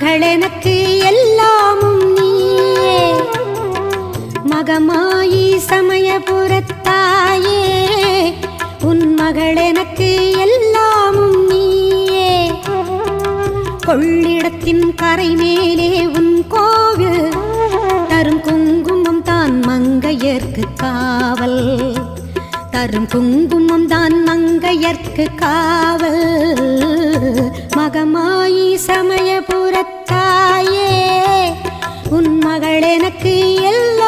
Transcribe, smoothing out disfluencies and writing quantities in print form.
மகள் எனக்கு எல்லாமும் நீயே மகமாயி சமயபுரத்தாயே உன் மகள் எனக்கு எல்லாமும் நீயே கொள்ளிடத்தின் கரை மேலே உன் கோவில் தரும் குங்குமம் தான் மங்கையர்க்கு காவல் தரும் குங்குமம் தான் மங்கையர்க்கு காவல் மகமாயி சமயபுரத்தாயே உன் மகள் எனக்கு எல்லாம்